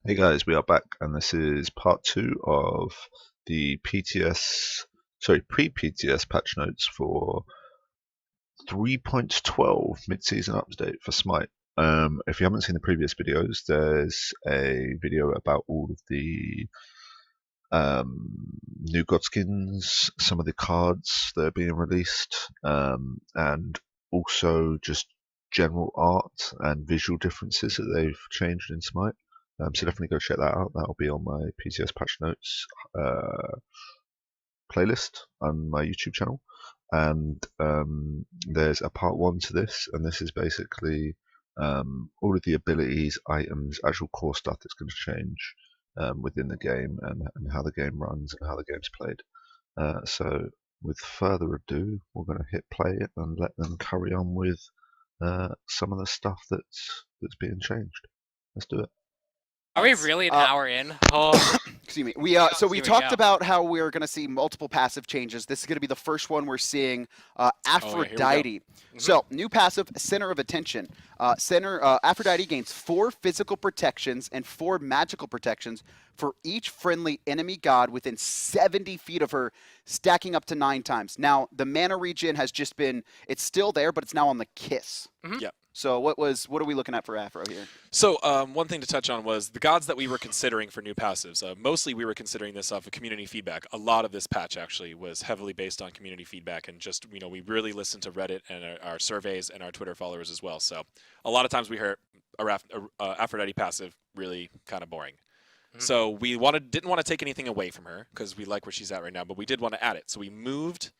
Hey guys, we are back, and this is part 2 of the pre-PTS patch notes for 3.12 mid-season update for Smite. If you haven't seen the previous videos, there's a video about all of the new god skins, some of the cards that are being released, and also just general art and visual differences that they've changed in Smite. So definitely go check that out. That'll be on my PTS Patch Notes playlist on my YouTube channel. And there's a part 1 to this, and this is basically all of the abilities, items, actual core stuff that's going to change within the game and how the game runs and how the game's played. So with further ado, we're going to hit play and let them carry on with some of the stuff that's being changed. Let's do it. Are we really an hour in? Oh, excuse me. So we talked about how we're going to see multiple passive changes. This is going to be the first one we're seeing. Aphrodite. So new passive, Center of Attention. Aphrodite gains 4 physical protections and 4 magical protections for each friendly enemy god within 70 feet of her, stacking up to 9 times. Now the mana regen has just been, it's still there, but it's now on the kiss. Yep. So what are we looking at for Aphro here? So one thing to touch on was the gods that we were considering for new passives. Mostly we were considering this off of community feedback. A lot of this patch actually was heavily based on community feedback, and just, you know, we really listened to Reddit and our surveys and our Twitter followers as well. So a lot of times we heard Aphrodite passive really kind of boring. So we didn't want to take anything away from her because we like where she's at right now, but we did want to add it. So we moved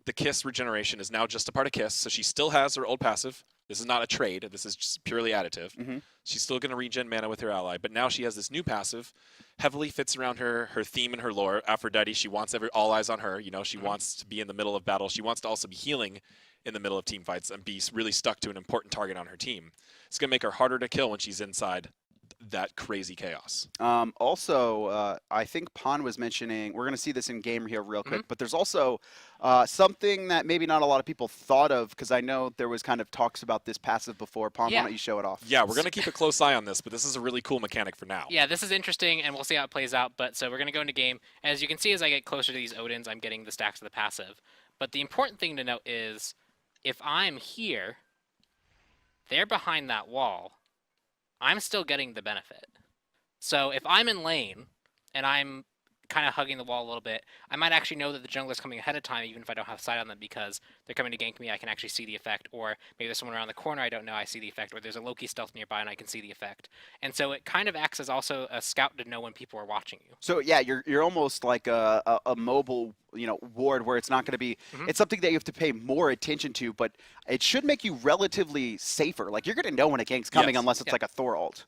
the Kiss regeneration is now just a part of Kiss, so she still has her old passive. This is not a trade. This is just purely additive. She's still going to regen mana with her ally, but now she has this new passive, heavily fits around her theme and her lore. Aphrodite, she wants all eyes on her. You know, she wants to be in the middle of battle. She wants to also be healing in the middle of team fights and be really stuck to an important target on her team. It's going to make her harder to kill when she's inside that crazy chaos. Also, I think Pon was mentioning, we're going to see this in game here real quick, but there's also something that maybe not a lot of people thought of, because I know there was kind of talks about this passive before. Pon, why don't you show it off? Yeah, we're going to keep a close eye on this, but this is a really cool mechanic for now. Yeah, this is interesting, and we'll see how it plays out. But so we're going to go into game. As you can see, as I get closer to these Odins, I'm getting the stacks of the passive. But the important thing to note is, if I'm here, they're behind that wall, I'm still getting the benefit. So if I'm in lane and I'm kind of hugging the wall a little bit, I might actually know that the jungler's coming ahead of time, even if I don't have sight on them, because they're coming to gank me. I can actually see the effect, or maybe there's someone around the corner I don't know, I see the effect, or there's a Loki stealth nearby and I can see the effect. And so it kind of acts as also a scout to know when people are watching you. So yeah, you're almost like a mobile, you know, ward, where it's not going to be, it's something that you have to pay more attention to, but it should make you relatively safer. Like, you're going to know when a gank's coming, unless it's like a Thor ult.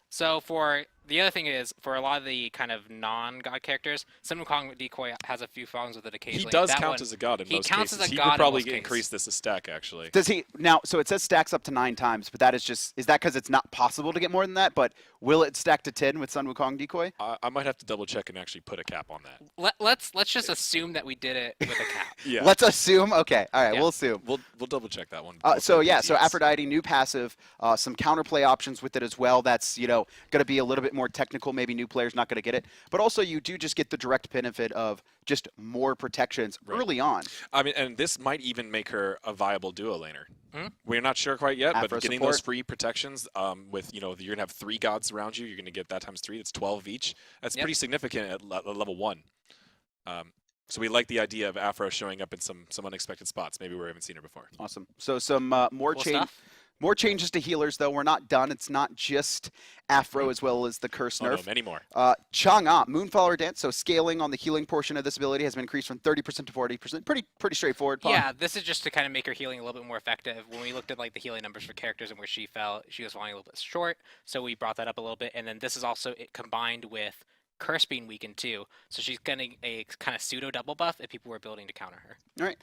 So for the other thing is, for a lot of the kind of non-god characters, Sun Wukong Decoy has a few problems with it occasionally. He does count as a god in most cases. He could probably increase this a stack, actually. Does he? Now, so it says stacks up to 9 times, but that is just, is that because it's not possible to get more than that? But will it stack to 10 with Sun Wukong Decoy? I might have to double check and actually put a cap on that. Let's just assume that we did it with a cap. Yeah. Let's assume? Okay, all right, we'll assume. We'll double check that one. So Aphrodite, new passive, some counterplay options with it as well. That's, you know, going to be a little bit more technical. Maybe new players not going to get it, but also you do just get the direct benefit of just more protections early on. I mean, and this might even make her a viable duo laner. We're not sure quite yet, but getting those free protections with, you know, you're going to have 3 gods around you, you're going to get that times 3. That's 12 each. That's pretty significant at level 1. So we like the idea of Aphro showing up in some unexpected spots. Maybe we haven't seen her before. Awesome. So some more changes to healers, though. We're not done. It's not just Aphro as well as the curse nerf. No, many more. Chang'e, Moonflower Dance. So scaling on the healing portion of this ability has been increased from 30% to 40%. Pretty straightforward. Paul. Yeah, this is just to kind of make her healing a little bit more effective. When we looked at like the healing numbers for characters and where she fell, she was falling a little bit short. So we brought that up a little bit. And then this is also combined with Curse being weakened too, so she's getting a kind of pseudo double buff if people were building to counter her. All right,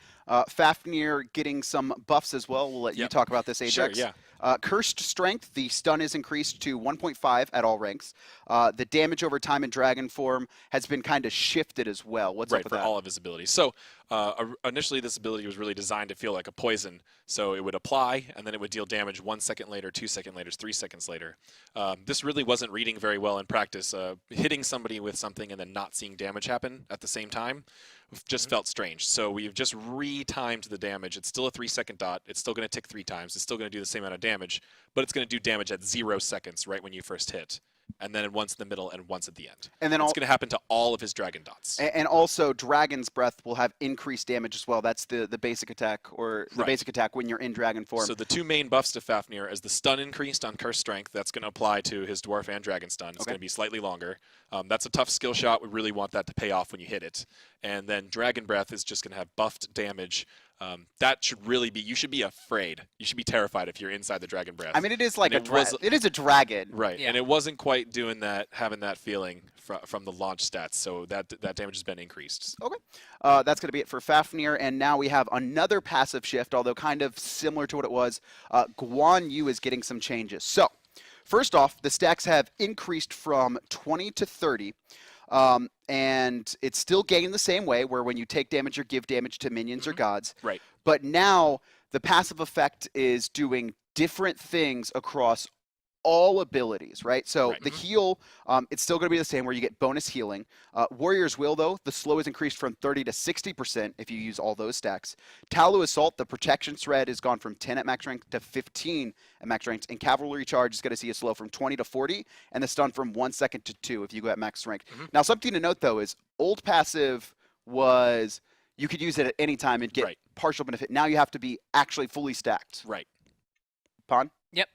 Fafnir getting some buffs as well. We'll let you talk about this, Ajax. Sure, yeah. Cursed Strength, the stun is increased to 1.5 at all ranks. The damage over time in Dragon form has been kind of shifted as well. What's up with for that? all of his abilities. So initially this ability was really designed to feel like a poison. So it would apply, and then it would deal damage 1 second later, 2 seconds later, 3 seconds later. This really wasn't reading very well in practice. Hitting somebody with something and then not seeing damage happen at the same time just felt strange. So we've just re-timed the damage. It's still a 3-second dot. It's still going to tick 3 times. It's still going to do the same amount of damage, but it's going to do damage at 0 seconds right when you first hit. And then once in the middle and once at the end. And then it's going to happen to all of his dragon dots. And also, Dragon's Breath will have increased damage as well. That's the basic attack, or the basic attack when you're in Dragon form. So the 2 main buffs to Fafnir is the stun increased on Curse Strength. That's going to apply to his Dwarf and Dragon Stun. It's going to be slightly longer. That's a tough skill shot. We really want that to pay off when you hit it. And then Dragon Breath is just going to have buffed damage. That should really be, you should be afraid. You should be terrified if you're inside the Dragon Breath. I mean, it is like it is a dragon. Right, and it wasn't quite doing that, having that feeling from the launch stats, so that damage has been increased. Okay, that's going to be it for Fafnir, and now we have another passive shift, although kind of similar to what it was. Guan Yu is getting some changes. So, first off, the stacks have increased from 20 to 30. And it's still gained the same way, where when you take damage or give damage to minions or gods. Right. But now the passive effect is doing different things across all abilities, right? So the heal, it's still going to be the same, where you get bonus healing. Warrior's Will, though, the slow is increased from 30 to 60% if you use all those stacks. Talu Assault, the protection thread, has gone from 10 at max rank to 15 at max rank. And Cavalry Charge is going to see a slow from 20 to 40, and the stun from 1 second to 2 if you go at max rank. Now, something to note, though, is old passive was you could use it at any time and get partial benefit. Now you have to be actually fully stacked. Right. Pon? Yep.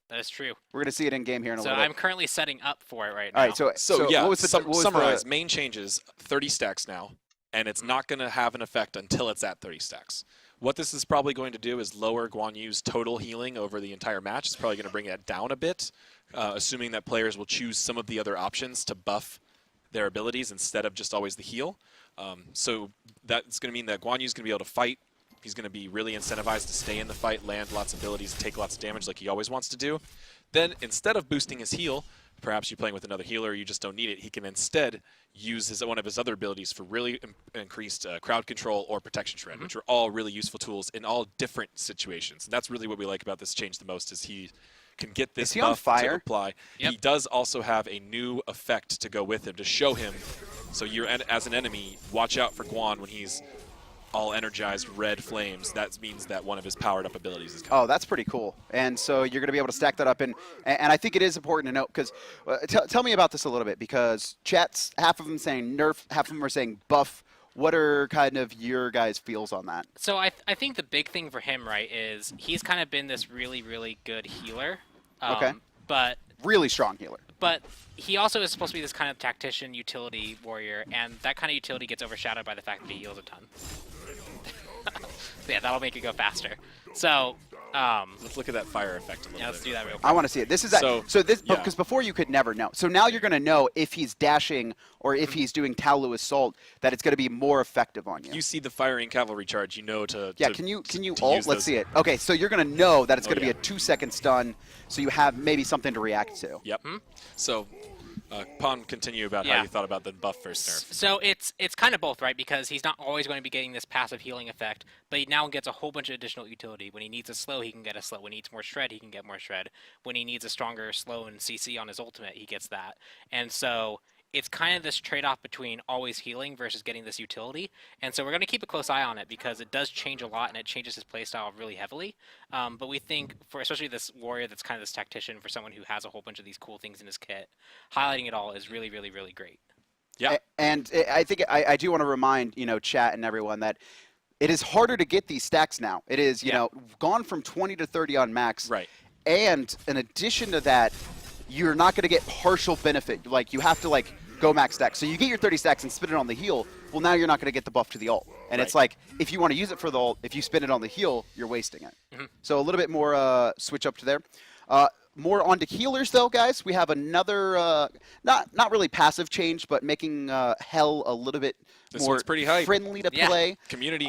That is true. We're going to see it in game here in a little bit. So I'm currently setting up for it right now. All right, so yeah, what was summarize, main changes, 30 stacks now, and it's not going to have an effect until it's at 30 stacks. What this is probably going to do is lower Guan Yu's total healing over the entire match. It's probably going to bring it down a bit, assuming that players will choose some of the other options to buff their abilities instead of just always the heal. So that's going to mean that Guan Yu's going to be able to fight. He's going to be really incentivized to stay in the fight, land lots of abilities, take lots of damage like he always wants to do. Then, instead of boosting his heal, perhaps you're playing with another healer, you just don't need it, he can instead use one of his other abilities for really increased crowd control or protection shred, which are all really useful tools in all different situations. And that's really what we like about this change the most, is he can get this buff to apply. He does also have a new effect to go with him to show him, so you're as an enemy, watch out for Guan when he's all energized red flames. That means that one of his powered up abilities is coming. Oh, that's pretty cool. And so you're going to be able to stack that up. And I think it is important to note, because tell me about this a little bit, because chat's half of them saying nerf, half of them are saying buff. What are kind of your guys' feels on that? So I think the big thing for him, right, is he's kind of been this really, really good healer. But really strong healer. But he also is supposed to be this kind of tactician, utility warrior, and that kind of utility gets overshadowed by the fact that he heals a ton. So yeah, that'll make it go faster. So let's look at that fire effect a little bit. Let's do that real quick. I want to see it. This is because before you could never know. So now you're going to know if he's dashing or if he's doing Talu Assault, that it's going to be more effective on you. You see the firing cavalry charge, you know to can you ult? Let's see it. Okay, so you're going to know that it's going to be a 2-second stun, so you have maybe something to react to. Yep. So Pon, continue about how you thought about the buff versus nerf. So it's kind of both, right? Because he's not always going to be getting this passive healing effect, but he now gets a whole bunch of additional utility. When he needs a slow, he can get a slow. When he needs more shred, he can get more shred. When he needs a stronger slow and CC on his ultimate, he gets that. And so it's kind of this trade-off between always healing versus getting this utility. And so we're going to keep a close eye on it, because it does change a lot, and it changes his playstyle really heavily. But we think, for especially this warrior that's kind of this tactician, for someone who has a whole bunch of these cool things in his kit, highlighting it all is really, really, really great. Yeah. And I think I do want to remind, chat and everyone that it is harder to get these stacks now. It is, gone from 20 to 30 on max. Right. And in addition to that, you're not going to get partial benefit. Like, you have to, go max stack. So you get your 30 stacks and spin it on the heal. Well, now you're not going to get the buff to the ult. And it's like, if you want to use it for the ult, if you spin it on the heal, you're wasting it. So a little bit more switch up to there. More onto healers, though, guys. We have another, not really passive change, but making Hell a little bit This more one's pretty hype. friendly to Yeah. play. Community's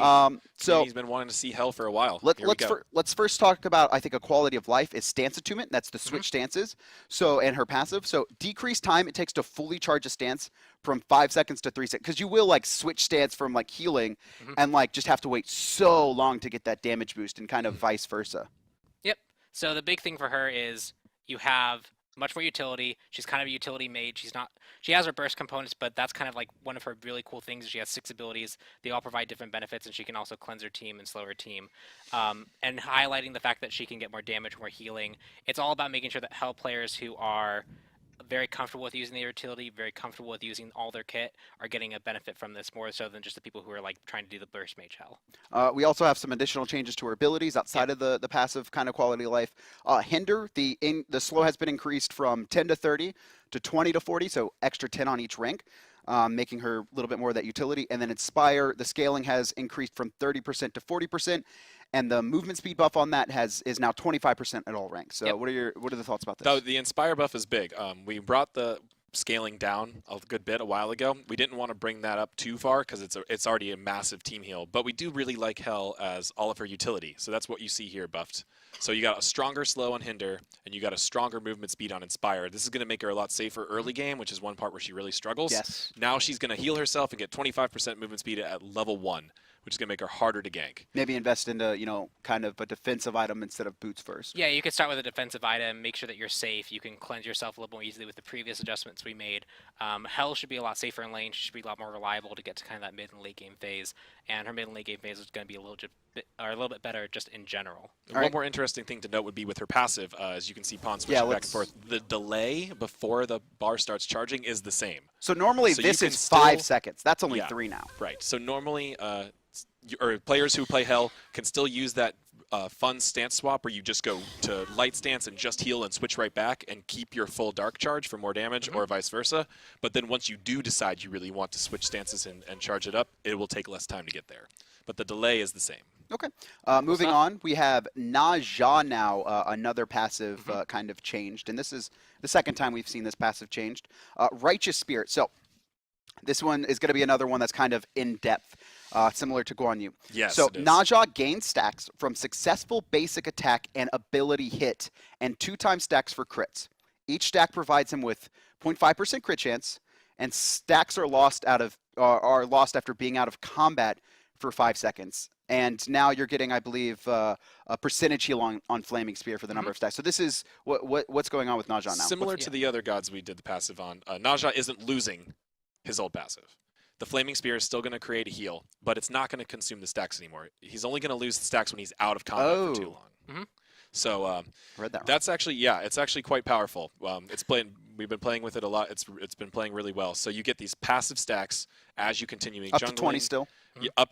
So been wanting to see Hell for a while. let's first talk about, I think, a quality of life is stance attunement. That's the switch stances. So, and her passive. So decreased time it takes to fully charge a stance from 5 seconds to 3 seconds, because you will like switch stance from like healing and like just have to wait so long to get that damage boost, and kind of vice versa. Yep. So the big thing for her is you have much more utility. She's kind of a utility mage. She has her burst components, but that's kind of like one of her really cool things. She has 6 abilities. They all provide different benefits, and she can also cleanse her team and slow her team. And highlighting the fact that she can get more damage, more healing. It's all about making sure that Hell players who are very comfortable with using their utility, very comfortable with using all their kit, are getting a benefit from this more so than just the people who are like trying to do the burst mage Hell. We also have some additional changes to her abilities outside of the passive kind of quality of life. Hinder, the slow has been increased from 10 to 30 to 20 to 40, so extra 10 on each rank, making her a little bit more of that utility. And then Inspire, the scaling has increased from 30% to 40%, and the movement speed buff on that is now 25% at all ranks. So what are the thoughts about this? The Inspire buff is big. We brought the scaling down a good bit a while ago. We didn't want to bring that up too far because it's already a massive team heal, but we do really like Hell as all of her utility. So that's what you see here buffed. So you got a stronger slow on Hinder, and you got a stronger movement speed on Inspire. This is going to make her a lot safer early game, which is one part where she really struggles. Yes. Now she's going to heal herself and get 25% movement speed at level 1, which is going to make her harder to gank. Maybe invest into, kind of a defensive item instead of boots first. Yeah, you can start with a defensive item, make sure that you're safe. You can cleanse yourself a little more easily with the previous adjustments we made. Hell should be a lot safer in lane. She should be a lot more reliable to get to kind of that mid and late game phase. And her mid and late game phase is going to be a little bit better just in general. One more interesting thing to note would be with her passive, as you can see Pawn switching back and forth. The delay before the bar starts charging is the same. So normally this is 5 seconds. That's only 3 now. Right. So normally, or players who play Hell can still use that fun stance swap where you just go to light stance and just heal and switch right back and keep your full dark charge for more damage, or vice versa. But then once you do decide you really want to switch stances and charge it up, it will take less time to get there. But the delay is the same. Okay. Moving on, we have Naja now, another passive kind of changed. And this is the second time we've seen this passive changed. Righteous Spirit. So this one is going to be another one that's kind of in-depth, similar to Guan Yu. Yes, so it is. Naja gains stacks from successful basic attack and ability hit, and 2-time stacks for crits. Each stack provides him with 0.5% crit chance, and stacks are lost after being out of combat for 5 seconds. And now you're getting, I believe, a percentage heal on Flaming Spear for the number of stacks. So this is what's going on with Naja now. Similar to the other gods we did the passive on, Naja isn't losing his old passive. The Flaming Spear is still going to create a heal, but it's not going to consume the stacks anymore. He's only going to lose the stacks when he's out of combat for too long. So read that that's actually, it's actually quite powerful. We've been playing with it a lot. It's been playing really well. So you get these passive stacks as you continue jungling. Up to 20 still? Yeah, up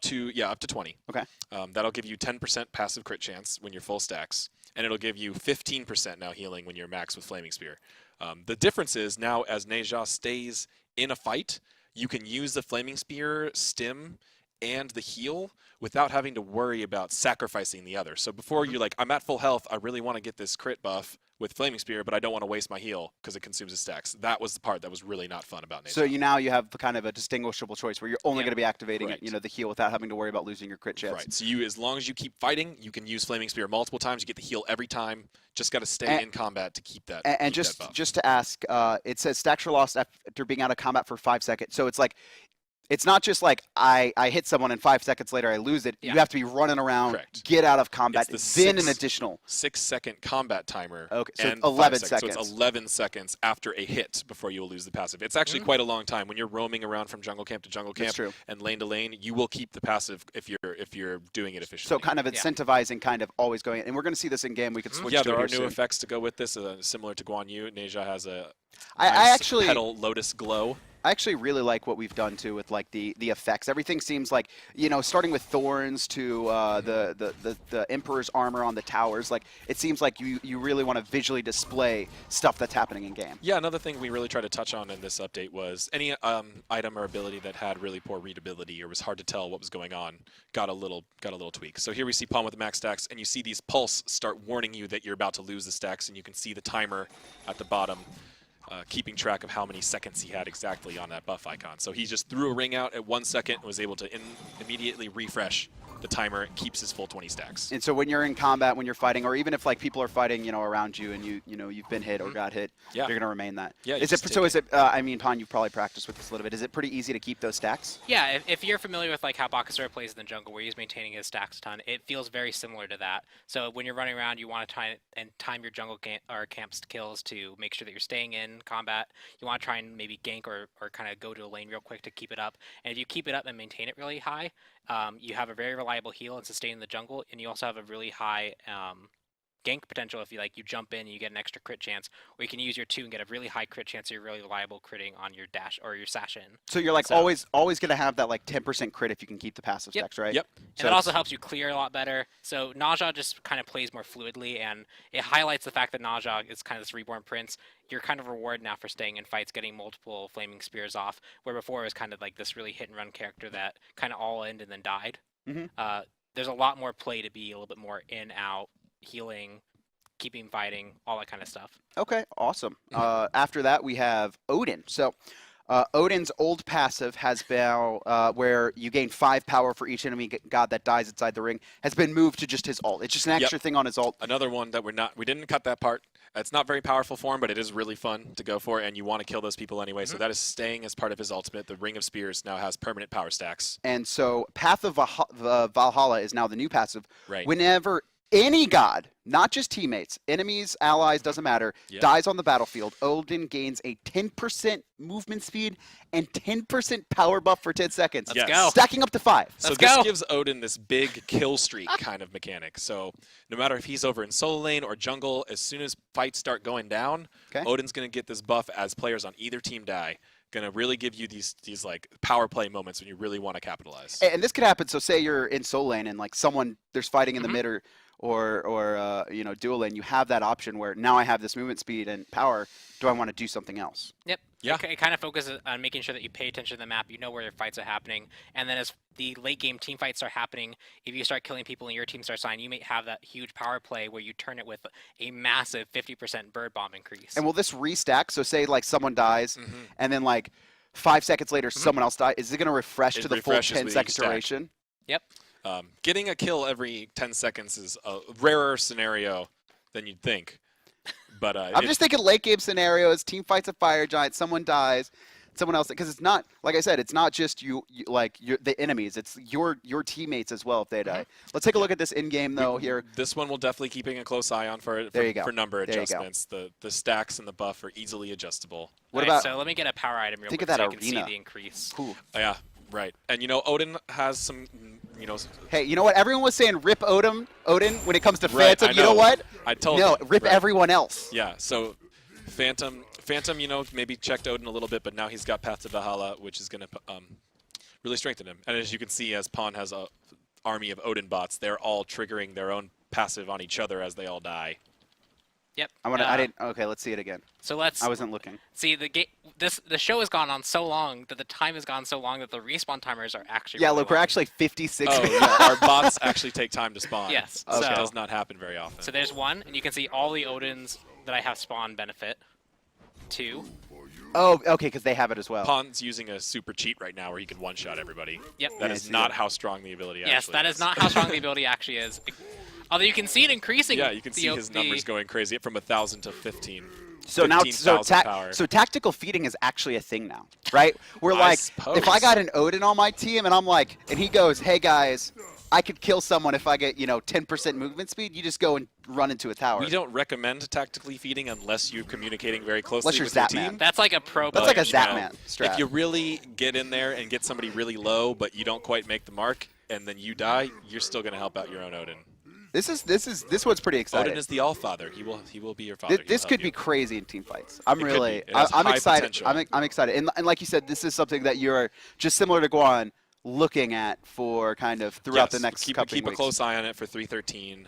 to 20. Okay. That'll give you 10% passive crit chance when you're full stacks, and it'll give you 15% now healing when you're max with Flaming Spear. The difference is now as Naja stays in a fight, you can use the Flaming Spear, stim, and the heal without having to worry about sacrificing the other. So before you're like, I'm at full health, I really want to get this crit buff with Flaming Spear, but I don't want to waste my heal because it consumes the stacks. That was the part that was really not fun about Naja. So you have kind of a distinguishable choice where you're only going to be activating the heal without having to worry about losing your crit chance. Right. So as long as you keep fighting, you can use Flaming Spear multiple times. You get the heal every time. Just got to stay in combat to keep that. And keep that buff. just to ask, it says stacks are lost after being out of combat for 5 seconds. So it's like, it's not just like I hit someone and 5 seconds later I lose it. You have to be running around, get out of combat, then an additional 6-second combat timer. Okay, so and 11 seconds. So it's 11 seconds after a hit before you will lose the passive. It's actually quite a long time. When you're roaming around from jungle camp to jungle camp and lane to lane, you will keep the passive if you're doing it efficiently. So kind of incentivizing, kind of always going, and we're going to see this in game. We could switch. Yeah, to there it are here new soon. effects to go with this, similar to Guan Yu. Naja has a I actually petal lotus glow. I actually really like what we've done too with like the effects. Everything seems like, you know, starting with thorns to the Emperor's armor on the towers. Like it seems like you really want to visually display stuff that's happening in game. Yeah, another thing we really tried to touch on in this update was any item or ability that had really poor readability or was hard to tell what was going on got a little tweak. So here we see Pawn with the max stacks, and you see these pulse start warning you that you're about to lose the stacks, and you can see the timer at the bottom. Keeping track of how many seconds he had exactly on that buff icon. So he just threw a ring out at 1 second and was able to immediately refresh the timer and keeps his full 20 stacks. And so when you're in combat, when you're fighting, or even if like people are fighting, you know, around you and you've been hit or got hit, yeah. you're gonna remain that. Yeah. Is it so? Is it? I mean, Pon, you've probably practiced with this a little bit. Is it pretty easy to keep those stacks? Yeah, if you're familiar with like how Bakasura plays in the jungle, where he's maintaining his stacks a ton, it feels very similar to that. So when you're running around, you want to try and time your jungle camps kills to make sure that you're staying in combat. You want to try and maybe gank or kind of go to a lane real quick to keep it up. And if you keep it up and maintain it really high, you have a very reliable heal and sustain in the jungle, and you also have a really high gank potential if you jump in and you get an extra crit chance, or you can use your 2 and get a really high crit chance, so you're really reliable critting on your dash or your sash in. So you're like always gonna have that like 10% crit if you can keep the passive stacks, right? Yep. And it also helps you clear a lot better. So Naja just kind of plays more fluidly, and it highlights the fact that Naja is kind of this reborn prince. You're kind of rewarded now for staying in fights, getting multiple flaming spears off, where before it was kind of like this really hit and run character that kind of all in and then died. Mm-hmm. There's a lot more play to be a little bit more in, out, healing, keeping fighting, all that kind of stuff. Okay, awesome. After that, we have Odin. So Odin's old passive has been where you gain 5 power for each enemy god that dies inside the ring, has been moved to just his ult. It's just an extra thing on his ult. Another one that we didn't cut that part. It's not very powerful for him, but it is really fun to go for, and you want to kill those people anyway. So that is staying as part of his ultimate. The Ring of Spears now has permanent power stacks. And so Path of Valhalla is now the new passive. Right. Whenever any god, not just teammates, enemies, allies, doesn't matter, dies on the battlefield, Odin gains a 10% movement speed and 10% power buff for 10 seconds. Let's go. Stacking up to 5. So this gives Odin this big kill streak kind of mechanic. So no matter if he's over in solo lane or jungle, as soon as fights start going down, Odin's going to get this buff as players on either team die. Going to really give you these like power play moments when you really want to capitalize. And this could happen. So say you're in solo lane and like there's fighting in the mid or you know, dual lane. You have that option where now I have this movement speed and power. Do I want to do something else? Yep. Yeah. It kind of focuses on making sure that you pay attention to the map. You know where your fights are happening, and then as the late game team fights start happening, if you start killing people and your team starts dying, you may have that huge power play where you turn it with a massive 50% bird bomb increase. And will this restack? So say like someone dies, and then like 5 seconds later someone else dies. Is it going to refresh to the full 10-second duration? Yep. Getting a kill every 10 seconds is a rarer scenario than you'd think. But I'm just thinking late game scenarios, team fights a fire giant, someone dies, someone else, because it's not, like I said, it's not just the enemies, it's your teammates as well if they die. Let's take a look at this in-game though here. This one we'll definitely keeping a close eye on for number adjustments. The stacks and the buff are easily adjustable. What about, so let me get a power item real quick that so arena. you can see the increase. Cool. Yeah, right. And you know, Odin has some, you know. Hey, you know what? Everyone was saying rip Odin when it comes to Right, Phantom. I You know what? I told No, rip everyone else. Yeah, so Phantom, you know, maybe checked Odin a little bit, but now he's got Path to Valhalla, which is going to really strengthen him. And as you can see, as Pawn has a army of Odin bots, they're all triggering their own passive on each other as they all die. Yep. I didn't. Okay, let's see it again. So let's. I wasn't looking. See the show has gone on so long that the time has gone so long that the respawn timers are actually. Yeah, really look, we're long. actually 56. Oh, yeah, our bots actually take time to spawn. Yes. So So- it does not happen very often. So there's 1, and you can see all the Odins that I have spawn benefit. 2. Oh, okay, because they have it as well. Pawn's using a super cheat right now where he can one-shot everybody. Yep. That Yeah, is I see not that. how strong the ability Yes, actually that is not how strong the ability actually is. Although you can see it increasing. Yeah, you can see his numbers going crazy from 1,000 to 15. So now, 15,000 power. so tactical feeding is actually a thing now, right? We're like, suppose. if I got an Odin on my team and I'm like, and he goes, hey guys, I could kill someone if I get 10% movement speed. You just go and run into a tower. We don't recommend tactically feeding unless you're communicating very closely Unless you're with your Zapman. team. That's like a pro. That's like a player, Zapman strat. If you really get in there and get somebody really low, but you don't quite make the mark, and then you die, you're still going to help out your own Odin. This one's pretty exciting. Odin is the All-Father. He will be your father. This could be crazy in team fights. I'm It could really, be. It has I'm high excited. potential. I'm excited. And like you said, this is something that you're just similar to Guan looking at for kind of throughout the next couple keep weeks. a close eye on it for 313.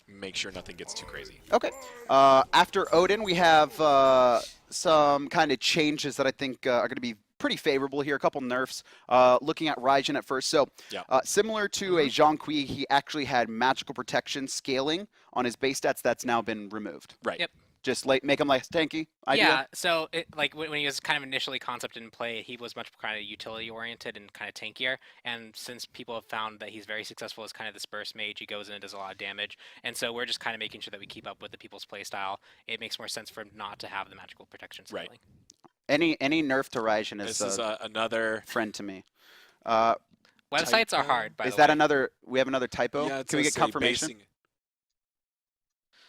Make sure nothing gets too crazy. Okay. After Odin, we have some kind of changes that I think are going to be pretty favorable here. A couple nerfs. Looking at Raijin at first. So similar to a Zhang Kui, he actually had magical protection scaling on his base stats. That's now been removed. Right. Yep. Just like make him less tanky. Idea? Yeah, so like when he was kind of initially concepted in play, he was much kind of utility oriented and kind of tankier. And since people have found that he's very successful as kind of this burst mage, he goes in and does a lot of damage. And so we're just kind of making sure that we keep up with the people's playstyle. It makes more sense for him not to have the magical protection scaling. Right. Any nerf to Raijin is, This is another friend to me. Websites are hard, by Is the that way. another? We have another typo. Yeah, it Can we says get confirmation?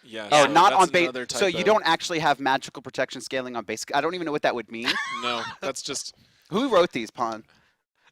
Yeah. Oh, so not that's on base. another So you typo. don't actually have magical protection scaling on base. I don't even know what that would mean. No, that's just. Who wrote these, Pon?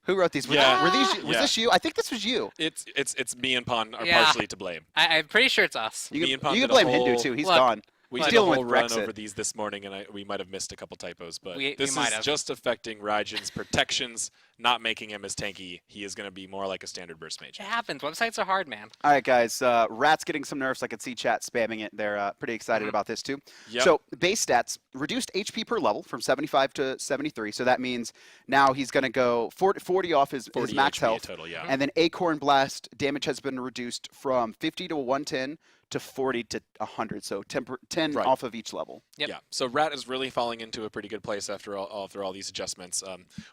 Who wrote these? Yeah. Were these? Was Yeah. this you? I think this was you. It's me and Pon are Yeah. partially to blame. I'm pretty sure it's us. You Me can, and Pon you can did a blame Hindu whole- too. He's Look, gone. We He's did a dealing whole with run Brexit. over these this morning, and we might have missed a couple typos, but We this might is have. just affecting Raijin's protections, not making him as tanky. He is going to be more like a standard burst mage. It happens. Websites are hard, man. All right, guys. Rat's getting some nerfs. I could see chat spamming it. They're pretty excited about this too. Yep. So base stats reduced HP per level from 75 to 73. So that means now he's going to go 40 off his 40 max HP health. total, yeah. And then Acorn Blast damage has been reduced from 50 to 110 to 40 to 100. So 10 Right. off of each level. Yep. Yeah, so Rat is really falling into a pretty good place after all these adjustments.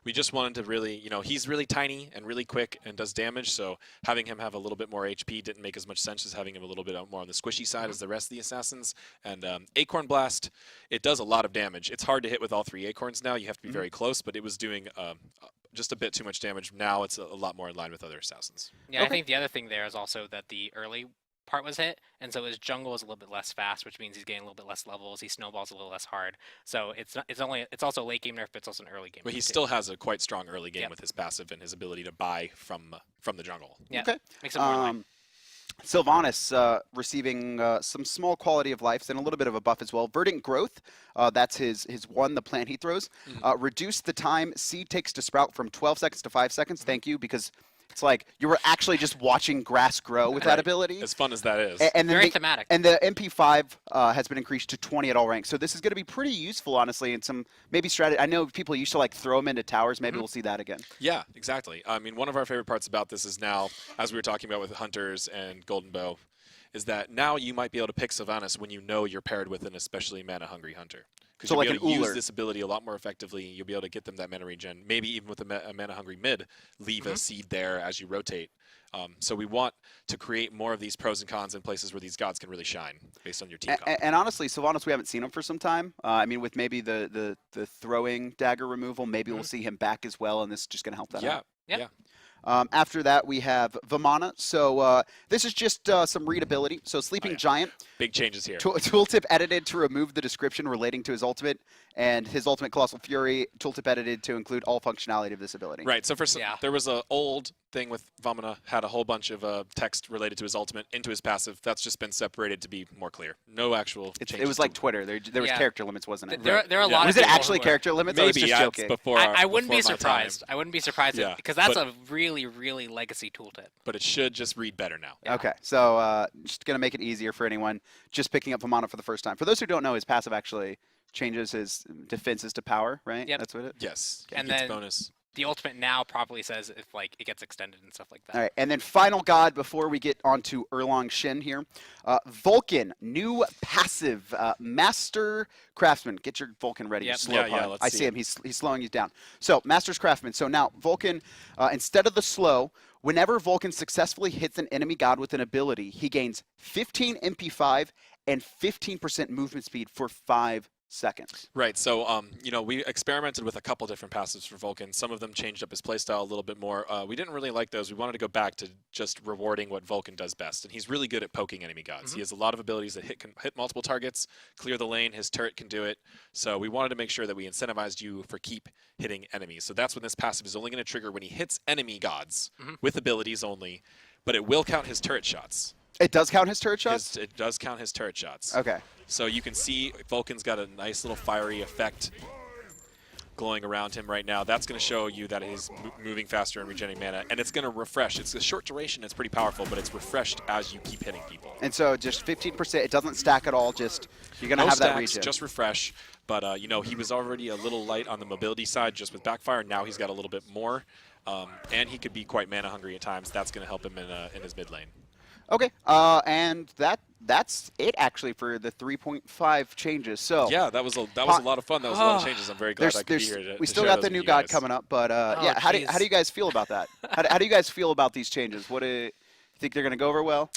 We just wanted to really, he's really tiny and really quick and does damage, so having him have a little bit more HP didn't make as much sense as having him a little bit more on the squishy side as the rest of the assassins. And Acorn Blast, it does a lot of damage. It's hard to hit with all 3 acorns now. You have to be very close, but it was doing just a bit too much damage. Now it's a lot more in line with other assassins. Yeah, I think the other thing there is also that the early part was hit, and so his jungle is a little bit less fast, which means he's getting a little bit less levels. He snowballs a little less hard. So it's also a late game nerf, but it's also an early game. But nerf he too. still has a quite strong early game Yep. with his passive and his ability to buy from the jungle. Yeah. Okay. Makes it more in line. Sylvanas receiving some small quality of life and a little bit of a buff as well. Verdant Growth, that's his one, the plant he throws. Reduce the time seed takes to sprout from 12 seconds to 5 seconds. Thank you, because it's like you were actually just watching grass grow with that Right. ability. As fun as that is. And then Very thematic. And the MP5 has been increased to 20 at all ranks. So this is going to be pretty useful, honestly, in some maybe strategy. I know people used to like throw them into towers. Maybe we'll see that again. Yeah, exactly. I mean, one of our favorite parts about this is now, as we were talking about with Hunters and Golden Bow, is that now you might be able to pick Sylvanas when you know you're paired with an especially mana-hungry Hunter. Because So you'll like be able to an use Uller. this ability a lot more effectively. You'll be able to get them that mana regen. Maybe even with a mana-hungry mid, leave a seed there as you rotate. So we want to create more of these pros and cons in places where these gods can really shine based on your team comp. And honestly, Sylvanas, we haven't seen him for some time. I mean, with maybe the throwing dagger removal, maybe we'll see him back as well, and this is just going to help that out. Yeah. After that, we have Vimana. So this is just some readability. So Sleeping Giant, Big changes here. tooltip edited to remove the description relating to his ultimate, and his ultimate Colossal Fury, tooltip edited to include all functionality of this ability. Right, so for some, Yeah. there was an old thing with Vamana, had a whole bunch of text related to his ultimate into his passive. That's just been separated to be more clear. No actual changes. It was like Twitter. There was Yeah. character limits, wasn't it? There are a Yeah. lot Was of it people actually who are- character limits? or was it Maybe just yeah, joking? before I wouldn't be before my surprised. time, I wouldn't be surprised Yeah, because that's but- a really, really legacy tooltip. but it should just read better now. Yeah. Okay, so just going to make it easier for anyone just picking up Vimana for the first time. For those who don't know, his passive actually changes his defenses to power, right? Yep. That's what it. Yes, And it gets then- bonus. The ultimate now probably says if like it gets extended and stuff like that. All right, and then final god before we get on to Erlong Shin here. Vulcan, new passive, Master Craftsman. Get your Vulcan ready, you Yep. slow Yeah, pod. let's I see see him. him. He's slowing you down. So, Master's Craftsman. So now, Vulcan, instead of the slow, whenever Vulcan successfully hits an enemy god with an ability, he gains 15 MP5 and 15% movement speed for 5 seconds. Right, so we experimented with a couple different passives for Vulcan. Some of them changed up his playstyle a little bit more. We didn't really like those. We wanted to go back to just rewarding what Vulcan does best, and he's really good at poking enemy gods. He has a lot of abilities that hit multiple targets, clear the lane. His turret can do it. So we wanted to make sure that we incentivized you for keep hitting enemies. So that's when this passive is only going to trigger when he hits enemy gods with abilities only, but it will count his turret shots. It does count his turret shots? It does count his turret shots. Okay. So you can see Vulcan's got a nice little fiery effect glowing around him right now. That's going to show you that he's moving faster and regenerating mana, and it's going to refresh. It's a short duration, it's pretty powerful, but it's refreshed as you keep hitting people. And so just 15%, it doesn't stack at all, just you're going to No have stacks, that regen. just refresh, but you know, he was already a little light on the mobility side just with backfire. Now he's got a little bit more, and he could be quite mana hungry at times. That's going to help him in his mid lane. Okay, and that's it actually for the 3.5 changes. So yeah, that was a lot of fun. That was a lot of changes. I'm very glad I could be here. We still got the new god coming up, but yeah, how do you guys feel about that? how do you guys feel about these changes? What do you think they're going to go over well?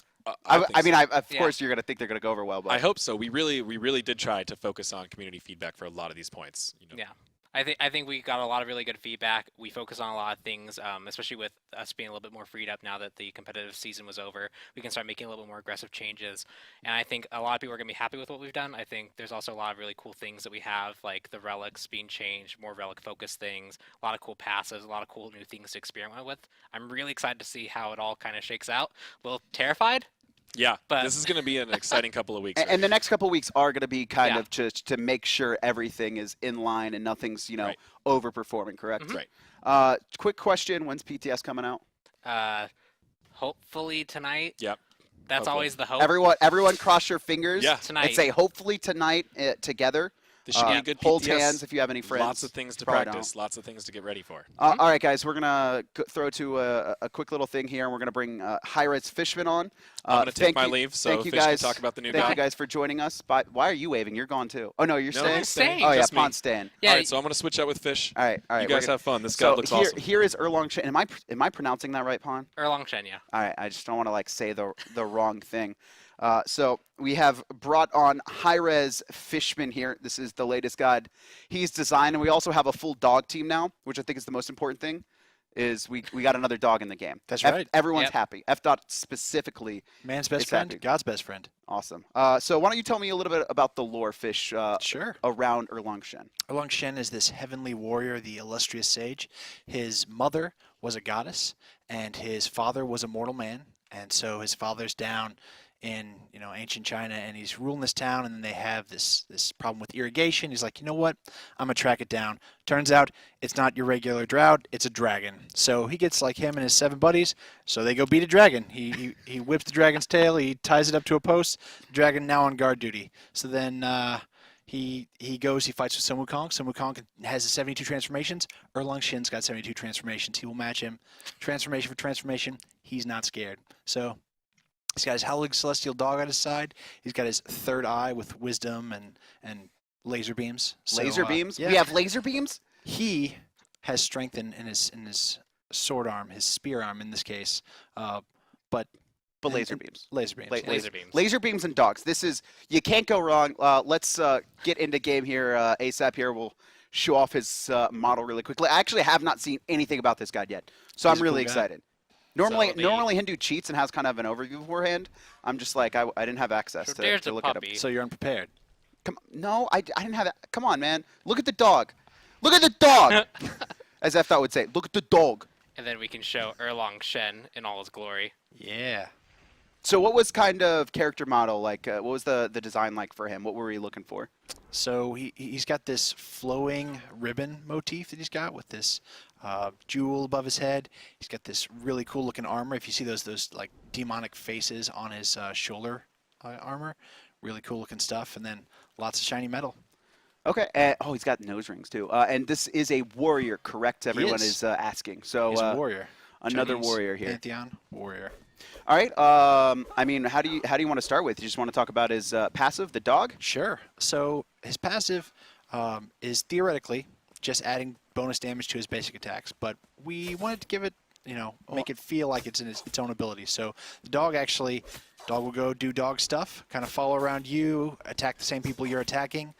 I mean, of course you're going to think they're going to go over well, but I hope so. We really did try to focus on community feedback for a lot of these points. You know? Yeah. I think we got a lot of really good feedback. We focus on a lot of things, especially with us being a little bit more freed up now that the competitive season was over. We can start making a little bit more aggressive changes, and I think a lot of people are going to be happy with what we've done. I think there's also a lot of really cool things that we have, like the relics being changed, more relic-focused things, a lot of cool passes, a lot of cool new things to experiment with. I'm really excited to see how it all kind of shakes out. A little terrified. Yeah, but this is going to be an exciting couple of weeks. And the next couple of weeks are going to be kind of just to make sure everything is in line and nothing's, you know, overperforming, correct? Mm-hmm. Right. Quick question, when's PTS coming out? Hopefully tonight. Yep. That's hopefully. always the hope. Everyone cross your fingers. Yeah. Tonight. And say hopefully tonight together. This should be a good hold PTS. hands if you have any friends. Lots of things to Probably practice. Lots of things to get ready for. All right, guys, we're going to throw to a quick little thing here, and we're going to bring Hi-Rez Fishman on. I'm going to take my leave, so thank you Fish guys. can talk about the new Thank guy. you guys for joining us. Why are you waving? You're gone, too. Oh, no, you're staying? I'm staying. Oh, yeah, Just me. Pond's staying. Yeah. All right, so I'm going to switch out with Fish. All right. You guys have fun. This guy looks awesome. Here is Erlong Shen. Am I pronouncing that right, Pond? Erlong Shen, yeah. All right, I just don't want to, like, say the wrong thing. So we have brought on Hi-Rez Fishman here. This is the latest god he's designed, and we also have a full dog team now, which I think is the most important thing. Is we got another dog in the game. That's right. Everyone's happy. F. Dot specifically. Man's best friend, happy. God's best friend. Awesome. So why don't you tell me a little bit about the lore, Fish, Sure. around Erlong Shen? Erlong Shen is this heavenly warrior, the illustrious sage. His mother was a goddess, and his father was a mortal man. And so his father's down in ancient China, and he's ruling this town, and then they have this problem with irrigation. He's like, you know what, I'm gonna track it down. Turns out it's not your regular drought, it's a dragon. So he gets like him and his 7 buddies, so they go beat a dragon. He whips the dragon's tail, he ties it up to a post. The dragon now on guard duty. So then he goes, he fights with Sun Wukong. Sun Wukong has 72 transformations. Erlong Shen's got 72 transformations. He will match him transformation for transformation. He's not scared. So he's got his Howling Celestial Dog at his side. He's got his third eye with wisdom and laser beams. So, Laser beams? Yeah. We have laser beams? He has strength in his sword arm, his spear arm in this case, but Laser beams. Laser beams. Laser beams. Laser beams and dogs. This is, you can't go wrong. Let's get into game here. ASAP here. We'll show off his model really quickly. I actually have not seen anything about this guy yet, so He's I'm a really cool guy. excited. Normally the- Hindu cheats and has kind of an overview beforehand. I'm just like, I didn't have access So to there's the look at him. puppy. So you're unprepared. Come, no, I didn't have it. Come on, man. Look at the dog. Look at the dog. As F. Dot would say, look at the dog. And then we can show Erlong Shen in all his glory. Yeah. So what was kind of character model like? What was the design like for him? What were we looking for? So he's got this flowing ribbon motif that he's got with this jewel above his head. He's got this really cool looking armor. If you see those like demonic faces on his shoulder armor, really cool looking stuff. And then lots of shiny metal. Okay. Oh, he's got nose rings too. And this is a warrior, correct? Everyone is asking. So He's a warrior. another Chinese warrior here. Pantheon warrior. All right. I mean, how do you want to start with? You just want to talk about his passive, the dog? Sure. So his passive is theoretically just adding bonus damage to his basic attacks, but we wanted to give it, make it feel like it's in its own ability. So the dog will go do dog stuff, kind of follow around you, attack the same people you're attacking.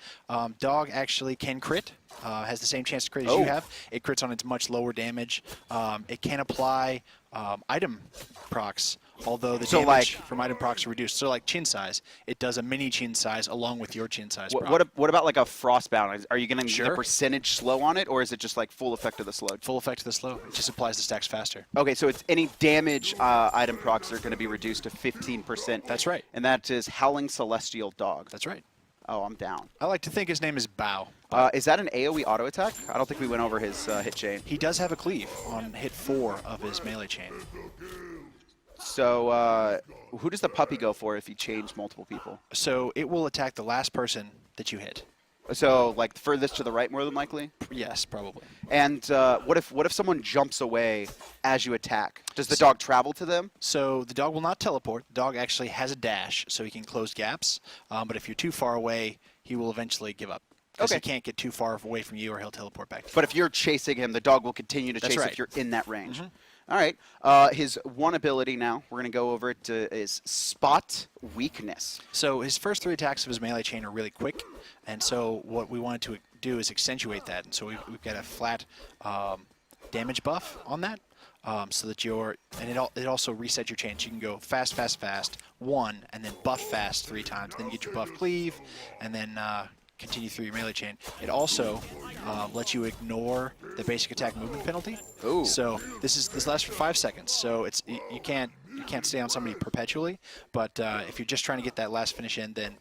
Dog actually can crit, has the same chance to crit as you have. It crits on its much lower damage. It can apply item procs, although the damage from item procs are reduced. So like chin size, it does a mini chin size along with your chin size proc. What about like a frostbound? Are you going to get the Sure. percentage slow on it, or is it just like full effect of the slow? Full effect of the slow. It just applies the stacks faster. Okay, so it's any damage item procs are going to be reduced to 15%. 15%. That's right. And that is Howling Celestial Dog. That's right. Oh, I'm down. I like to think his name is Bao. Is that an AoE auto attack? I don't think we went over his hit chain. He does have a cleave on hit 4 of his melee chain. So who does the puppy go for if he changed multiple people? So it will attack the last person that you hit. So like furthest to the right, more than likely. Yes, probably. And what if someone jumps away as you attack? Does the dog travel to them? So the dog will not teleport. The dog actually has a dash, so he can close gaps. But if you're too far away, he will eventually give up. Because he can't get too far away from you, or he'll teleport back to you. But if you're chasing him, the dog will continue to That's chase right. if you're in that range. Mm-hmm. All right. His one ability now, we're going to go over it, is Spot Weakness. So his first 3 attacks of his melee chain are really quick, and so what we wanted to do is accentuate that. And so we've got a flat damage buff on that, so that it also resets your chain. So you can go fast, fast, fast, 1, and then buff fast 3 times. Then you get your buff cleave, and then continue through your melee chain. It also lets you ignore the basic attack movement penalty. Ooh. So this lasts for 5 seconds. So you can't stay on somebody perpetually. But if you're just trying to get that last finish in, then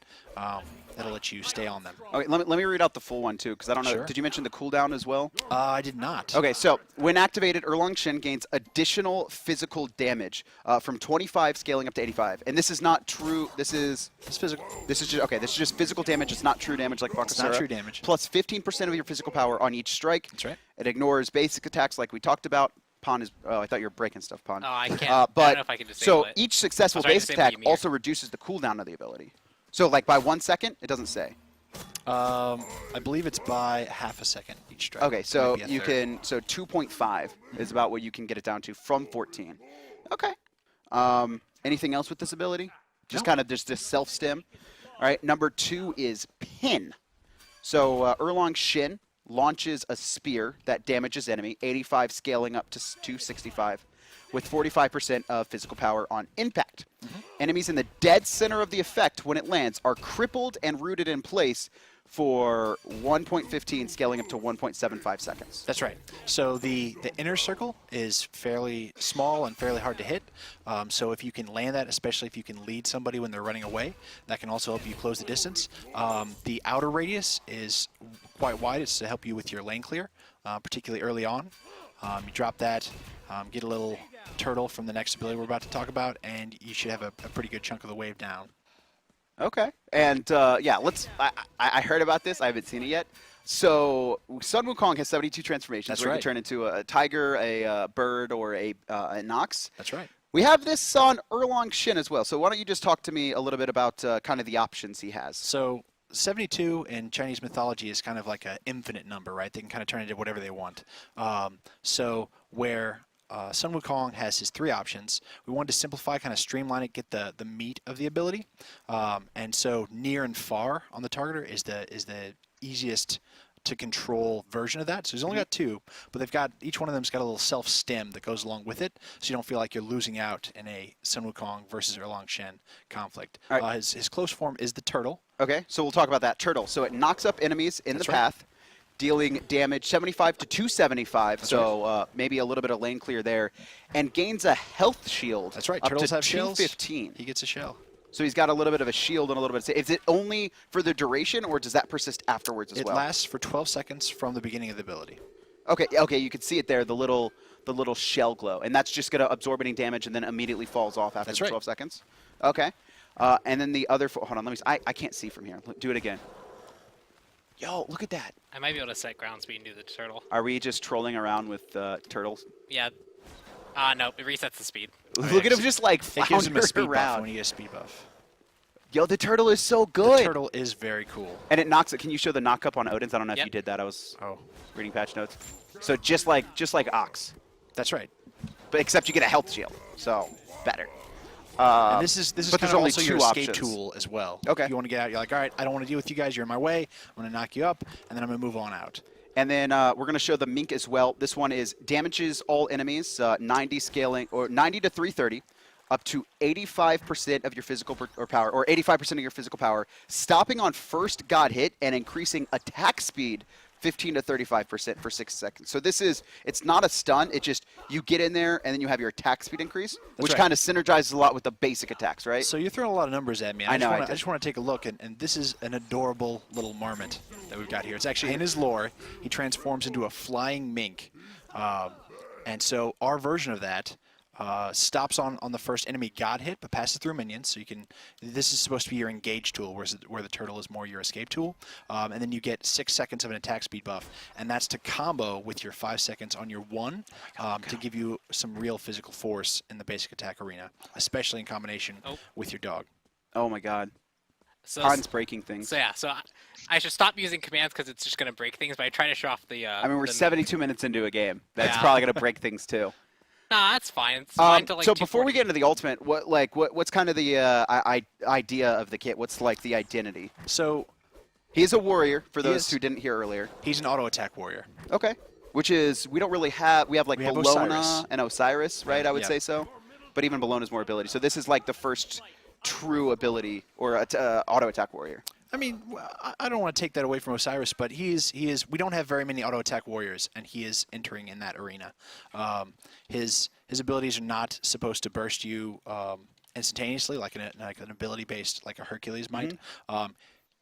that'll let you stay on them. Okay, let me read out the full one too, because I don't know. Sure. Did you mention the cooldown as well? I did not. Okay, so when activated, Erlang Shin gains additional physical damage from 25 scaling up to 85. And this is not true. This is physical. This is just physical damage. It's not true damage like Bakasura. It's not true damage. Plus 15% of your physical power on each strike. That's right. It ignores basic attacks like we talked about. Pon is. Oh, I thought you were breaking stuff, Pon. Oh, I can't. But I don't know if I can disable so it. each successful I'll try to basic disable attack Ymir. also reduces the cooldown of the ability. So like by 1 second, it doesn't say. I believe it's by half a second each strike. Okay, so Might be a you third. can 2.5 is about what you can get it down to from 14. Okay. Anything else with this ability? Just kind of just this self-stim. All right, number 2 is Pin. So Erlang Shin launches a spear that damages enemy, 85 scaling up to 265, with 45% of physical power on impact. Enemies in the dead center of the effect when it lands are crippled and rooted in place for 1.15 scaling up to 1.75 seconds. That's right. So the inner circle is fairly small and fairly hard to hit. So if you can land that, especially if you can lead somebody when they're running away, that can also help you close the distance. The outer radius is quite wide. It's to help you with your lane clear, particularly early on. You drop that, get a little turtle from the next ability we're about to talk about, and you should have a pretty good chunk of the wave down. Okay. And yeah, I heard about this. I haven't seen it yet. So Sun Wukong has 72 transformations. That's where right. you can turn into a tiger, a bird, or a Nox. That's right. We have this on Erlang Shin as well. So why don't you just talk to me a little bit about kind of the options he has? So 72 in Chinese mythology is kind of like an infinite number, right? They can kind of turn it into whatever they want. So where Sun Wukong has his 3 options, we wanted to simplify, kind of streamline it, get the meat of the ability. And so near and far on the targeter is the easiest to control version of that. So he's only got 2, but they've got, each one of them's got a little self-stim that goes along with it, so you don't feel like you're losing out in a Sun Wukong versus Erlang Shen conflict. All right. His close form is the turtle. Okay, so we'll talk about that. Turtle. So it knocks up enemies in That's the right. path, dealing damage 75 to 275. That's so maybe a little bit of lane clear there, and gains a health shield. That's right. Up Turtles to have shells. 215. He gets a shell. So he's got a little bit of a shield and a little bit of... Is it only for the duration, or does that persist afterwards as It well? lasts for 12 seconds from the beginning of the ability. Okay, you can see it there, the little shell glow. And that's just going to absorb any damage and then immediately falls off after That's the right. 12 seconds? Okay. And then the other... Hold on, let me... I can't see from here. Do it again. Yo, look at that. I might be able to set ground speed and do the turtle. Are we just trolling around with turtles? Yeah. No, it resets the speed. Look at him just like It gives him a speed flounder buff around. when you get a speed buff. Yo, the turtle is so The good. turtle is very cool. And it knocks it. Can you show the knock up on Odin's? I don't know if Yep. you did that. I was Oh, reading patch notes. So just like Ox, that's right. but except you get a health shield. So better. And this is but kind there's of only also your 2 escape options. tool as well. Okay. If you want to get out, you're like, all right, I don't want to deal with you guys. You're in my way. I'm going to knock you up, and then I'm going to move on out. And then we're going to show the Mink as well. This one is damages all enemies, 90 scaling, or 90 to 330, up to 85% of your physical power, or 85% of your physical power, stopping on first god hit and increasing attack speed 15 to 35% for 6 seconds. So it's not a stun. It just, you get in there and then you have your attack speed increase, which kind of synergizes a lot with the basic attacks, right? So you're throwing a lot of numbers at me. I just want to take a look, and this is an adorable little marmot that we've got here. It's actually in his lore. He transforms into a flying mink. And so our version of that stops on the first enemy god hit, but passes through minions. So you can. This is supposed to be your engage tool, where the turtle is more your escape tool. And then you get 6 seconds of an attack speed buff, and that's to combo with your 5 seconds on your 1 to give you some real physical force in the basic attack arena, especially in combination with your dog. Oh my god. So Han's breaking things. So yeah, so I should stop using commands because it's just going to break things, but I try to show off the... I mean, we're 72 minutes into a game. That's probably going to break things too. Nah, that's fine. It's fine till like so before we get into the ultimate, what's kind of the idea of the kit? What's like the identity? So he's a warrior, for those who didn't hear earlier. He's an auto attack warrior. Okay. Which is, we don't really have, we have like Bellona and Osiris, right? I would say so. But even Bellona's more ability. So this is like the first true ability or auto attack warrior. I mean, I don't want to take that away from Osiris, but he is. We don't have very many auto attack warriors, and he is entering in that arena. His abilities are not supposed to burst you instantaneously, like an ability based, like a Hercules might.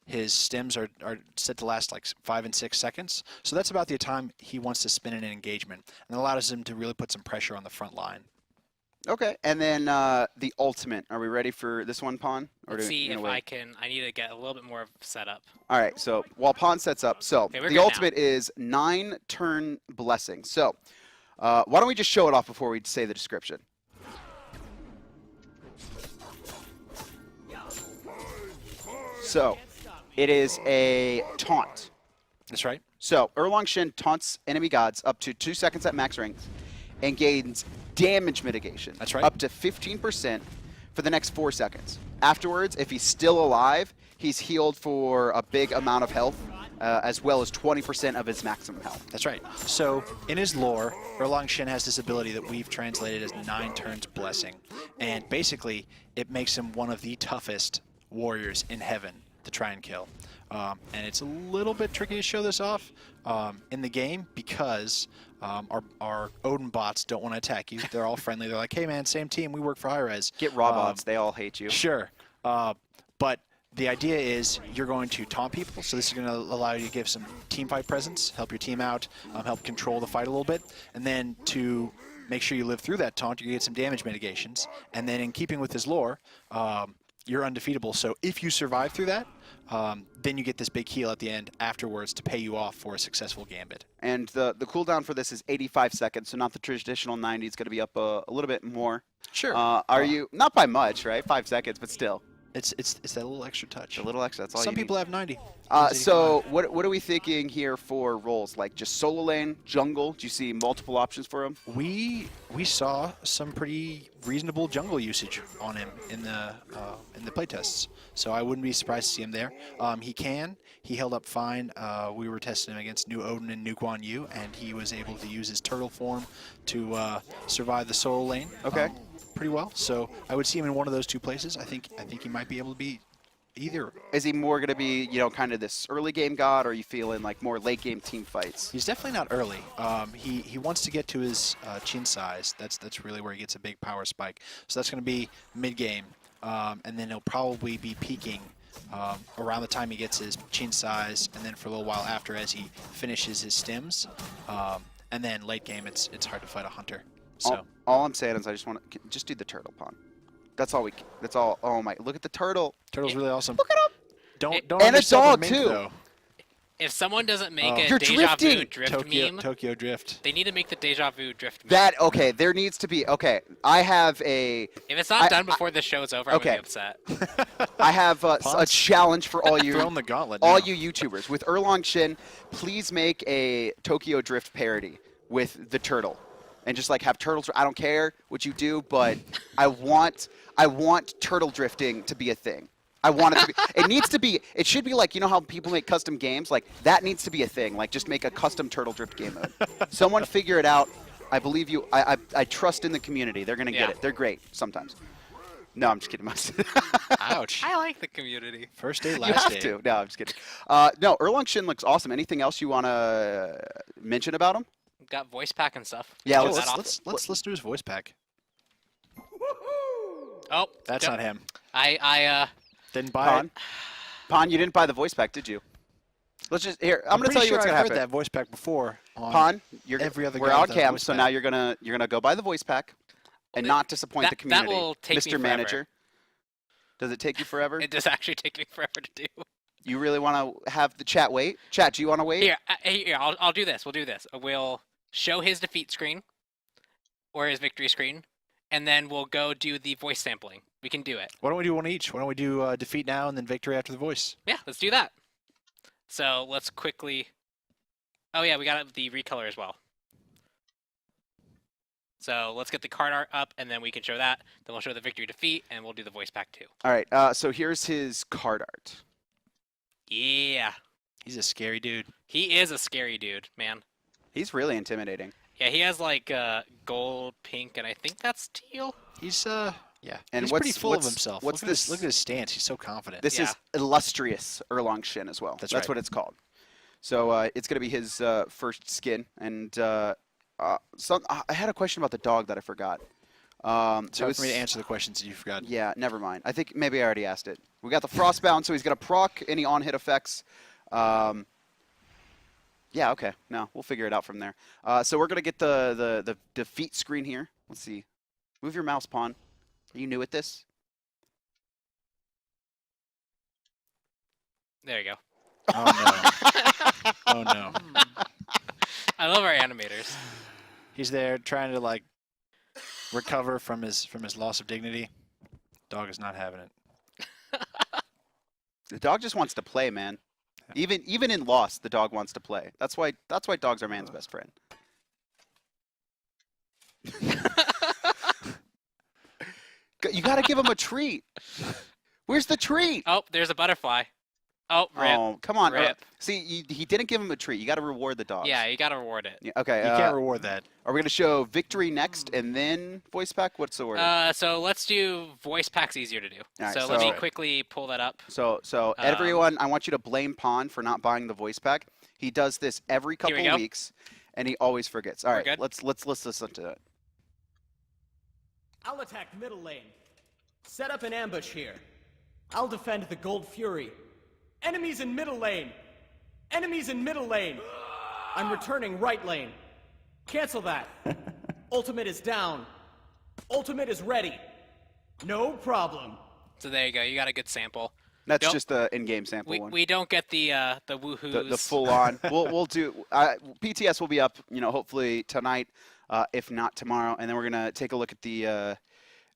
His stems are set to last like 5 and 6 seconds, so that's about the time he wants to spin in an engagement, and it allows him to really put some pressure on the front line. Okay, and then the ultimate. Are we ready for this one, Pawn? Let's see if I can. I need to get a little bit more setup. All right, so while Pawn sets up, so the ultimate is 9-turn blessing. So why don't we just show it off before we say the description? So it is a taunt. That's right. So Erlang Shin taunts enemy gods up to 2 seconds at max range and gains damage mitigation. That's right. Up to 15% for the next 4 seconds. Afterwards, if he's still alive, he's healed for a big amount of health, as well as 20% of his maximum health. That's right. So in his lore, Erlang Shin has this ability that we've translated as 9 turns blessing. And basically, it makes him one of the toughest warriors in heaven to try and kill. And it's a little bit tricky to show this off in the game because our Odin bots don't want to attack you. They're all friendly. They're like, hey man, same team. We work for Hi-Rez. Get raw bots. They all hate you. Sure. But the idea is you're going to taunt people. So this is going to allow you to give some team fight presence, help your team out, help control the fight a little bit. And then to make sure you live through that taunt, you get some damage mitigations. And then in keeping with his lore, you're undefeatable. So if you survive through that, then you get this big heal at the end afterwards to pay you off for a successful gambit. And the cooldown for this is 85 seconds, so not the traditional 90. It's going to be up a little bit more. Sure. Are you, not by much, right? 5 seconds, but still. It's that little extra touch. A little extra, that's all Some you people need. have 90. So what are we thinking here for roles? Like just solo lane, jungle? Do you see multiple options for him? We saw some pretty reasonable jungle usage on him in the playtests, so I wouldn't be surprised to see him there. He held up fine. We were testing him against New Odin and New Guan Yu, and he was able to use his turtle form to survive the solo lane. Okay. Pretty well. So I would see him in one of those 2 places. I think he might be able to be either. Is he more going to be, kind of this early game god, or are you feeling like more late game team fights? He's definitely not early. He wants to get to his chin size. That's really where he gets a big power spike. So that's going to be mid game, and then he'll probably be peaking around the time he gets his chin size, and then for a little while after as he finishes his stems, and then late game it's hard to fight a hunter. So all I'm saying is I just want to just do the turtle pawn. That's all That's all. Oh my! Look at the turtle. Turtle's really awesome. Look at him. Don't and a dog mink, too. Though. If someone doesn't make a You're deja vu drifting. drift meme, Tokyo Drift. they need to make the deja vu drift meme. Okay, there needs to be. Okay, I have a. If it's not done before the show's over, I'm going to be upset. I have a challenge for all you. Throwing the gauntlet. All now. you YouTubers with Erlang Shin, please make a Tokyo Drift parody with the turtle. And just like have turtles. I don't care what you do, but I want turtle drifting to be a thing. I want it to be. It needs to be. It should be like, how people make custom games. Like that needs to be a thing. Like just make a custom turtle drift game mode. Someone figure it out. I believe you. I trust in the community. They're gonna get it. They're great sometimes. No, I'm just kidding. Ouch. I like the community. First day, You last have day. to. No, I'm just kidding. No, Erlang Shin looks awesome. Anything else you want to mention about him? Got voice pack and stuff. Yeah, Show let's- that off. Let's do his voice pack. Oh, That's not him. I Didn't buy Pon? it. Pon, you didn't buy the voice pack, did you? Let's just here. I'm gonna pretty tell you sure what's I've gonna heard happen. that voice pack before. On Pon, you're every other we're guy on with a cam, voice so pack. now you're gonna go buy the voice pack, and Well, not disappoint the that community. will take me Mr. forever. Manager, does it take you forever? It does actually take me forever to do. You really want to have the chat wait? Chat, do you want to wait? Here, I'll do this. We'll do this. We'll show his defeat screen or his victory screen, and then we'll go do the voice sampling. We can do it. Why don't we do one each? Why don't we do defeat now and then victory after the voice? Yeah, let's do that. So let's quickly. Oh yeah, we got the recolor as well. So let's get the card art up, and then we can show that. Then we'll show the victory defeat, and we'll do the voice pack too. All right. So here's his card art. Yeah, He's a scary dude. he is a scary dude, man. He's really intimidating. Yeah, he has like gold, pink, and I think that's teal. He's yeah. And He's what's- pretty full what's- of himself. what's look at his, this- look at his stance. He's so confident. This is illustrious Erlang Shin as well. That's That's right. what it's called. So it's gonna be his first skin. And I had a question about the dog that I forgot. It's hard for me to answer the questions that you forgot. Yeah, never mind. I think maybe I already asked it. We got the Frostbound, so he's gonna proc any on-hit effects. Yeah, okay. No, we'll figure it out from there. So we're gonna get the defeat screen here. Let's see. Move your mouse, Pawn. Are you new at this? There you go. Oh no. Oh no. I love our animators. He's there trying to like recover from his loss of dignity. Dog is not having it. The dog just wants to play, man. Even in Lost, the dog wants to play. That's why dogs are man's best friend. You gotta give him a treat. Where's the treat? Oh, there's a butterfly. Oh, rip. Oh, come on. Rip. See, he didn't give him a treat. You gotta reward the dog. Yeah, you gotta reward it. Yeah, okay. You can't reward that. Are we gonna show victory next and then voice pack? What's the order? So let's do voice packs easier to do. Alright, so let me so- quickly pull that up. So everyone, I want you to blame Pon for not buying the voice pack. He does this every Here we couple go. weeks, and he always forgets. All We're right, good? let's listen to it. I'll attack middle lane. Set up an ambush here. I'll defend the Gold Fury. Enemies in middle lane! Enemies in middle lane! I'm returning right lane. Cancel that. Ultimate is down. Ultimate is ready. No problem. So there you go. You got a good sample. That's Don't- just the in-game sample one. We don't get the woohoos. The full on. we'll do. PTS will be up. Hopefully tonight, if not tomorrow, and then we're gonna take a look at the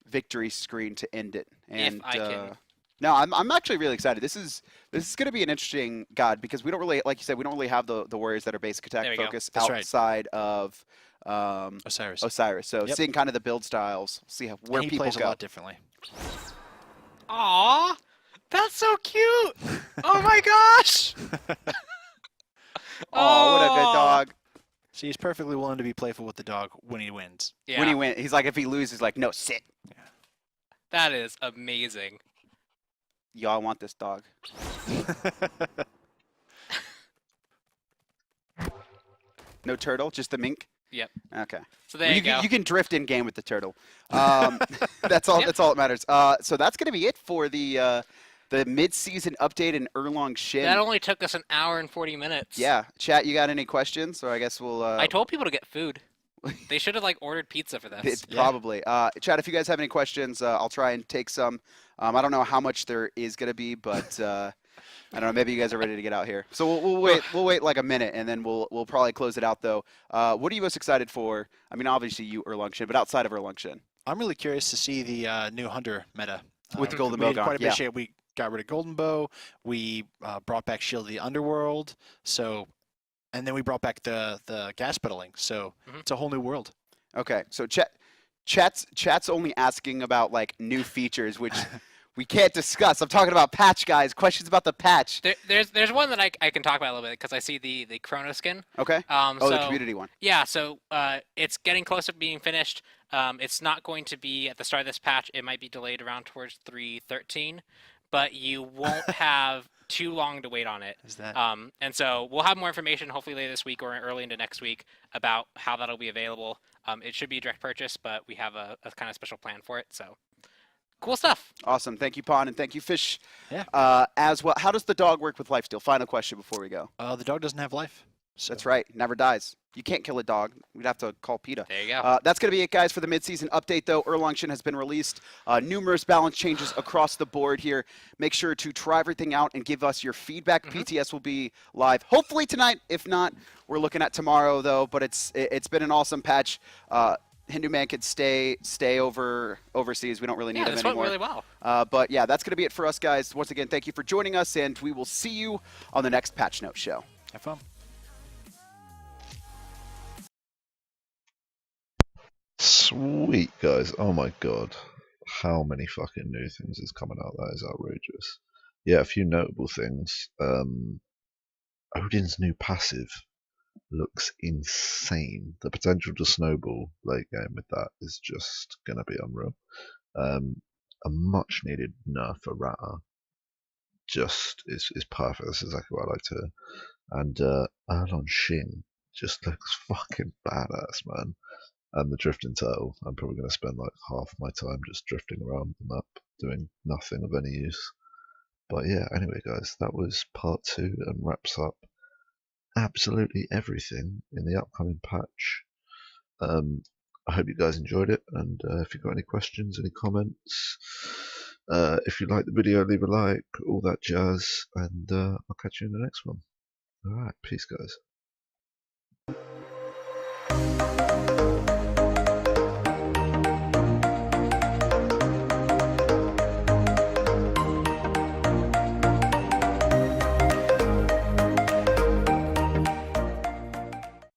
victory screen to end it. And I can. no, I'm actually really excited. This is going to be an interesting guide because we don't really, like you said, we don't really have the warriors that are basic attack There we go. focus That's right. outside of Osiris. Osiris. So Yep. seeing kind of the build styles, see where And he people plays go. a lot differently. Aw, that's so cute. Oh my gosh. Oh, what a good dog! See, he's perfectly willing to be playful with the dog when he wins. Yeah, When he wins, he's like, if he loses, he's like, no, sit. that is amazing. Y'all want this dog. No turtle, just the mink. Yep. Okay. So there you go. You can drift in game with the turtle. That's all. Yep. That's all that matters. So that's gonna be it for the mid-season update in Erlang Shin. That only took us an hour and 40 minutes. Yeah. Chat, you got any questions? Or I guess we'll. I told people to get food. They should have like ordered pizza for this. It's probably. Chat, if you guys have any questions, I'll try and take some. I don't know how much there is gonna be, but. I don't know. Maybe you guys are ready to get out here. So we'll wait. We'll wait like a minute, and then we'll probably close it out. Though, what are you most excited for? I mean, obviously you Erlang Shin, but outside of Erlang Shin, I'm really curious to see the new Hunter meta. With the Golden we Bow did gone, quite a bit yeah. of shit. We got rid of Golden Bow. We brought back Shield of the Underworld. So, and then we brought back the gas pedaling. So it's a whole new world. okay. So chat's only asking about like new features, which we can't discuss. I'm talking about patch, guys. Questions about the patch. There's one that I can talk about a little bit because I see the Chrono skin. Okay. Oh, The community one. Yeah, so it's getting close to being finished. It's not going to be at the start of this patch. It might be delayed around towards 3.13, but you won't have too long to wait on it. Is that? And so we'll have more information hopefully later this week or early into next week about how that'll be available. It should be a direct purchase, but we have a kind of special plan for it. So cool stuff. Awesome. Thank you, Pon, and thank you, Fish, Yeah. as well. How does the dog work with lifesteal? Final question before we go. The dog doesn't have life. So. That's right. Never dies. You can't kill a dog. We'd have to call PETA. There you go. That's going to be it, guys, for the midseason update, though. Erlungshin has been released. Numerous balance changes across the board here. Make sure to try everything out and give us your feedback. PTS will be live hopefully tonight. If not, we're looking at tomorrow, though. But it's been an awesome patch. Hindu Man could stay overseas. We don't really need him this anymore. went really well. But yeah, that's going to be it for us, guys. Once again, thank you for joining us, and we will see you on the next Patch Note show. Have fun. Sweet, guys. Oh my god. How many fucking new things is coming out? That is outrageous. Yeah, a few notable things. Odin's new passive looks insane. The potential to snowball late game with that is just going to be unreal. A much needed nerf for Rata just is perfect. That's exactly what I like to hear. And Erlungshin just looks fucking badass, man. And the drifting turtle, I'm probably going to spend like half my time just drifting around the map, doing nothing of any use. But yeah, anyway, guys, that was part 2 and wraps up absolutely everything in the upcoming patch. I hope you guys enjoyed it, and if you've got any questions, any comments, if you like the video, leave a like, all that jazz, and I'll catch you in the next one. Alright, peace, guys.